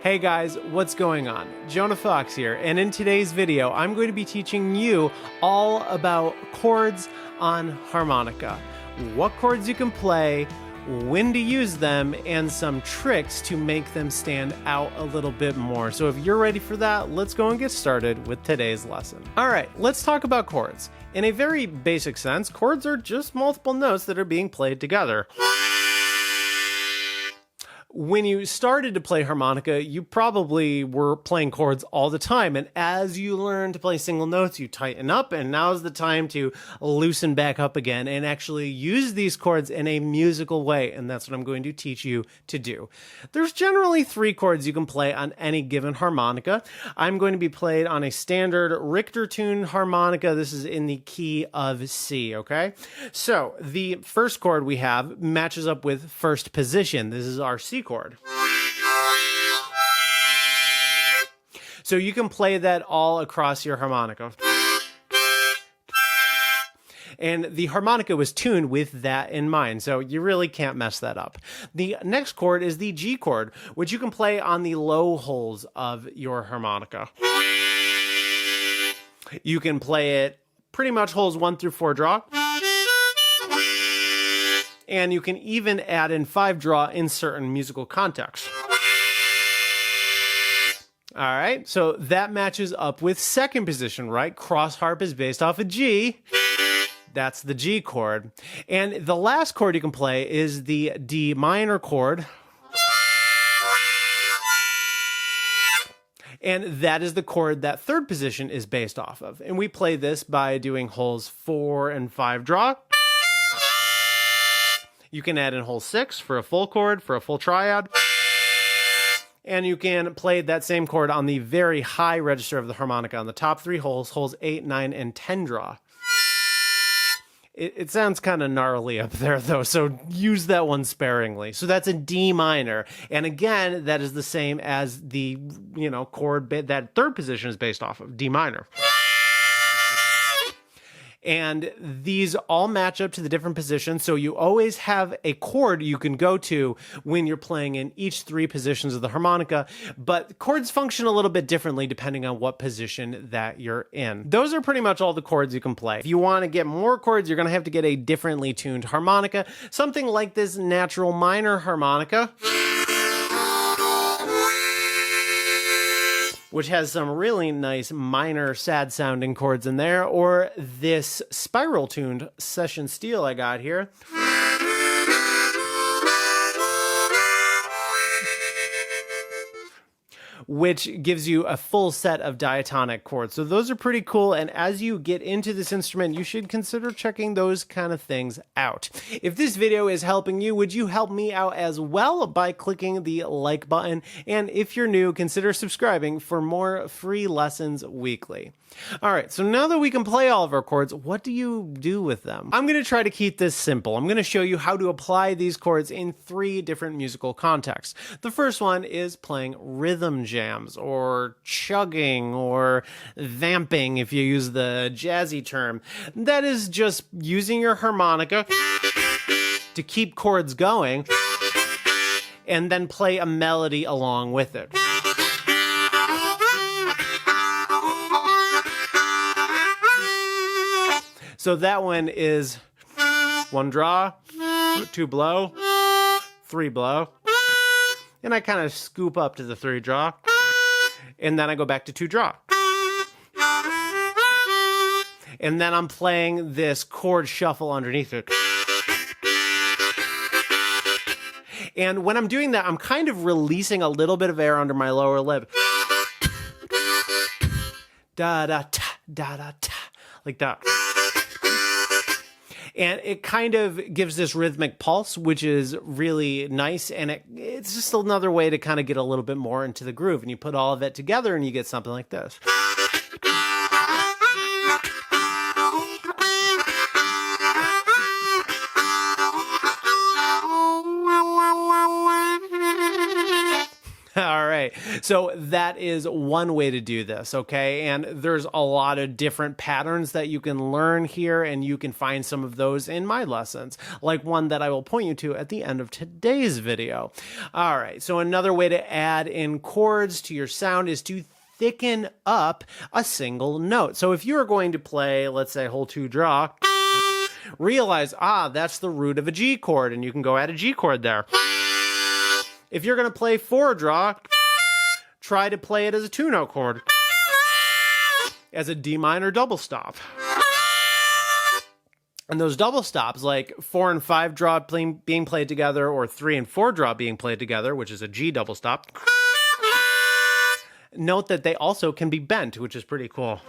Hey guys, what's going on? Jonah Fox here, and in today's video, I'm going to be teaching you all about chords on harmonica. What chords you can play, when to use them, and some tricks to make them stand out a little bit more. So if you're ready for that, let's go and get started with today's lesson. All right, let's talk about chords. In a very basic sense, chords are just multiple notes that are being played together. When you started to play harmonica, you probably were playing chords all the time. And as you learn to play single notes, you tighten up, and now's the time to loosen back up again and actually use these chords in a musical way. And that's what I'm going to teach you to do. There's generally 3 chords you can play on any given harmonica. I'm going to be played on a standard Richter tuned harmonica. This is in the key of C, okay? So the first chord we have matches up with first position. This is our C chord. So you can play that all across your harmonica. And the harmonica was tuned with that in mind, so you really can't mess that up. The next chord is the G chord, which you can play on the low holes of your harmonica. You can play it pretty much holes 1 through 4 draw. And you can even add in 5 draw in certain musical contexts. All right, so that matches up with second position, right? Cross harp is based off of G. That's the G chord. And the last chord you can play is the D minor chord. And that is the chord that third position is based off of. And we play this by doing holes 4 and 5 draw. You can add in hole 6 for a full chord, for a full triad. And you can play that same chord on the very high register of the harmonica on the top 3 holes, holes 8, 9, and 10 draw. It sounds kind of gnarly up there though, so use that one sparingly. So that's a D minor. And again, that is the same as the, chord that third position is based off of, D minor. And these all match up to the different positions, so you always have a chord you can go to when you're playing in each 3 positions of the harmonica, but chords function a little bit differently depending on what position that you're in. Those are pretty much all the chords you can play. If you want to get more chords, you're going to have to get a differently tuned harmonica, something like this natural minor harmonica, which has some really nice minor sad sounding chords in there, or this spiral tuned session steel I got here. Which gives you a full set of diatonic chords. So those are pretty cool, and as you get into this instrument, you should consider checking those kind of things out. If this video is helping you, would you help me out as well by clicking the like button? And if you're new, consider subscribing for more free lessons weekly. All right, so now that we can play all of our chords, what do you do with them? I'm going to try to keep this simple. I'm going to show you how to apply these chords in 3 different musical contexts. The first one is playing rhythm jams, or chugging, or vamping if you use the jazzy term. That is just using your harmonica to keep chords going and then play a melody along with it. So that one is 1 draw, 2 blow, 3 blow, and I kind of scoop up to the 3 draw, and then I go back to 2 draw. And then I'm playing this chord shuffle underneath it. And when I'm doing that, I'm kind of releasing a little bit of air under my lower lip. Da-da-ta, da-da-ta, like that. And it kind of gives this rhythmic pulse, which is really nice. And it's just another way to kind of get a little bit more into the groove. And you put all of it together and you get something like this. All right. So that is one way to do this, okay? And there's a lot of different patterns that you can learn here, and you can find some of those in my lessons, like one that I will point you to at the end of today's video. All right, so another way to add in chords to your sound is to thicken up a single note. So if you're going to play, let's say, hole 2 draw, realize, that's the root of a G chord, and you can go add a G chord there. If you're going to play 4 draw, try to play it as a 2-note chord, as a D minor double stop. And those double stops, like 4 and 5 draw being played together, or 3 and 4 draw being played together, which is a G double stop, note that they also can be bent, which is pretty cool.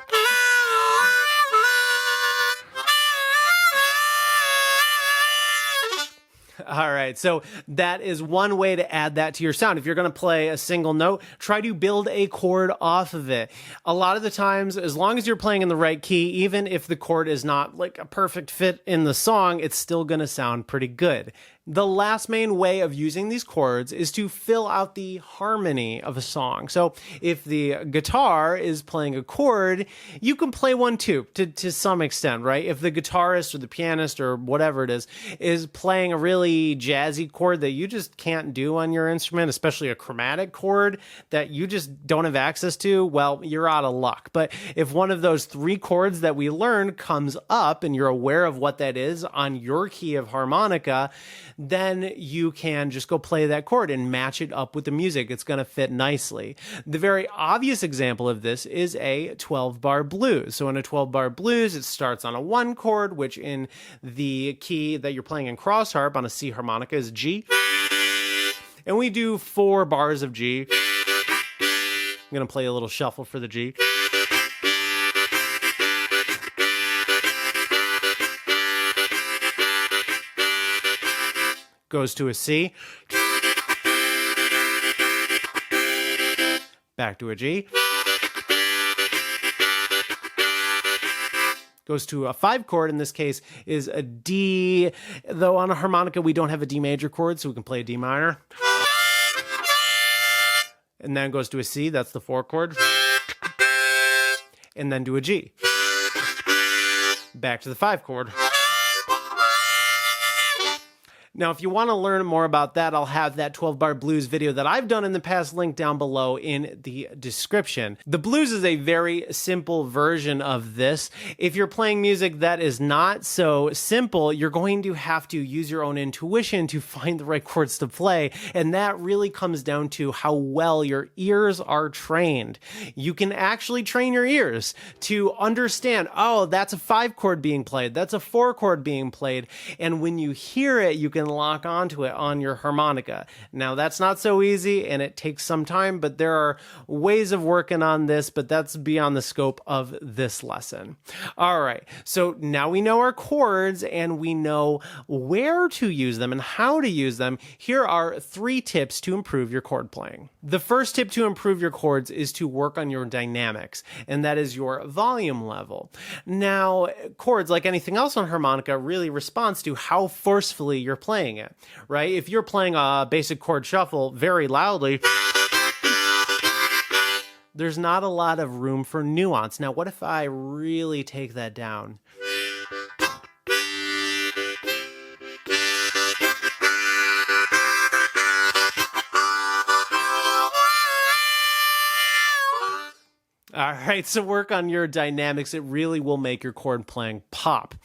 All right, so that is one way to add that to your sound. If you're going to play a single note, try to build a chord off of it. A lot of the times, as long as you're playing in the right key, even if the chord is not like a perfect fit in the song, it's still going to sound pretty good. The last main way of using these chords is to fill out the harmony of a song. So if the guitar is playing a chord, you can play one too, to some extent, right? If the guitarist or the pianist or whatever it is playing a really jazzy chord that you just can't do on your instrument, especially a chromatic chord that you just don't have access to, well, you're out of luck. But if one of those 3 chords that we learned comes up and you're aware of what that is on your key of harmonica, then you can just go play that chord and match it up with the music. It's going to fit nicely. The very obvious example of this is a 12-bar blues. So in a 12-bar blues, it starts on a 1 chord, which in the key that you're playing in cross harp on a C harmonica is G. And we do 4 bars of G. I'm going to play a little shuffle for the G. Goes to a C, back to a G, goes to a 5 chord, in this case is a D, though on a harmonica we don't have a D major chord, so we can play a D minor, and then goes to a C, that's the 4 chord, and then to a G, back to the 5 chord. Now, if you want to learn more about that, I'll have that 12-bar blues video that I've done in the past linked down below in the description. The blues is a very simple version of this. If you're playing music that is not so simple, you're going to have to use your own intuition to find the right chords to play, and that really comes down to how well your ears are trained. You can actually train your ears to understand, oh, that's a 5 chord being played, that's a 4 chord being played, and when you hear it, you can lock onto it on your harmonica. Now that's not so easy and it takes some time, but there are ways of working on this, but that's beyond the scope of this lesson. All right, so now we know our chords and we know where to use them and how to use them. Here are 3 tips to improve your chord playing. The first tip to improve your chords is to work on your dynamics, and that is your volume level. Now, chords, like anything else on harmonica, really responds to how forcefully you're playing it, right? If you're playing a basic chord shuffle very loudly, there's not a lot of room for nuance. Now, what if I really take that down? All right, so work on your dynamics. It really will make your chord playing pop.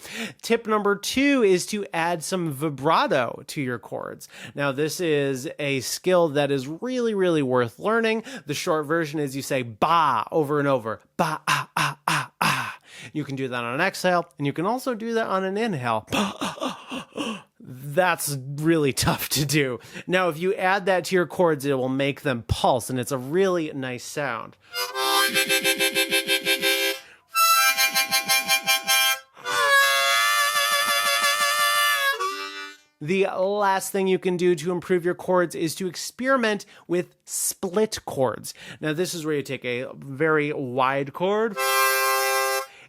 Tip number 2 is to add some vibrato to your chords. Now, this is a skill that is really, really worth learning. The short version is you say ba over and over. Ba, ah, ah, ah, ah. You can do that on an exhale, and you can also do that on an inhale. That's really tough to do. Now, if you add that to your chords, it will make them pulse, and it's a really nice sound. The last thing you can do to improve your chords is to experiment with split chords. Now, this is where you take a very wide chord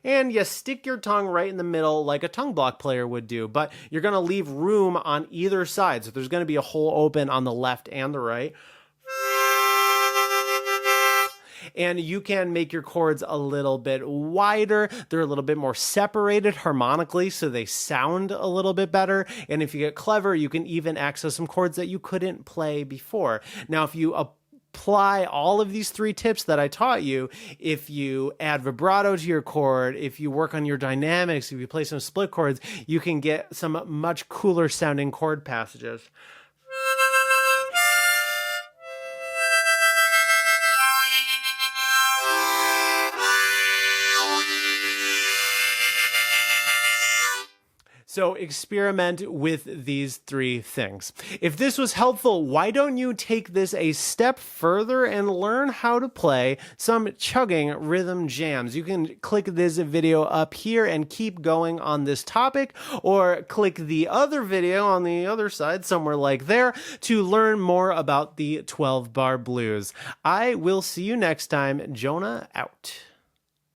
and you stick your tongue right in the middle like a tongue block player would do, but you're going to leave room on either side. So there's going to be a hole open on the left and the right. and you can make your chords a little bit wider. They're a little bit more separated harmonically, so they sound a little bit better. And if you get clever, you can even access some chords that you couldn't play before. Now, if you apply all of these 3 tips that I taught you, if you add vibrato to your chord, if you work on your dynamics, if you play some split chords, you can get some much cooler sounding chord passages. So experiment with these 3 things. If this was helpful, why don't you take this a step further and learn how to play some chugging rhythm jams? You can click this video up here and keep going on this topic, or click the other video on the other side, somewhere like there, to learn more about the 12-bar blues. I will see you next time. Jonah out.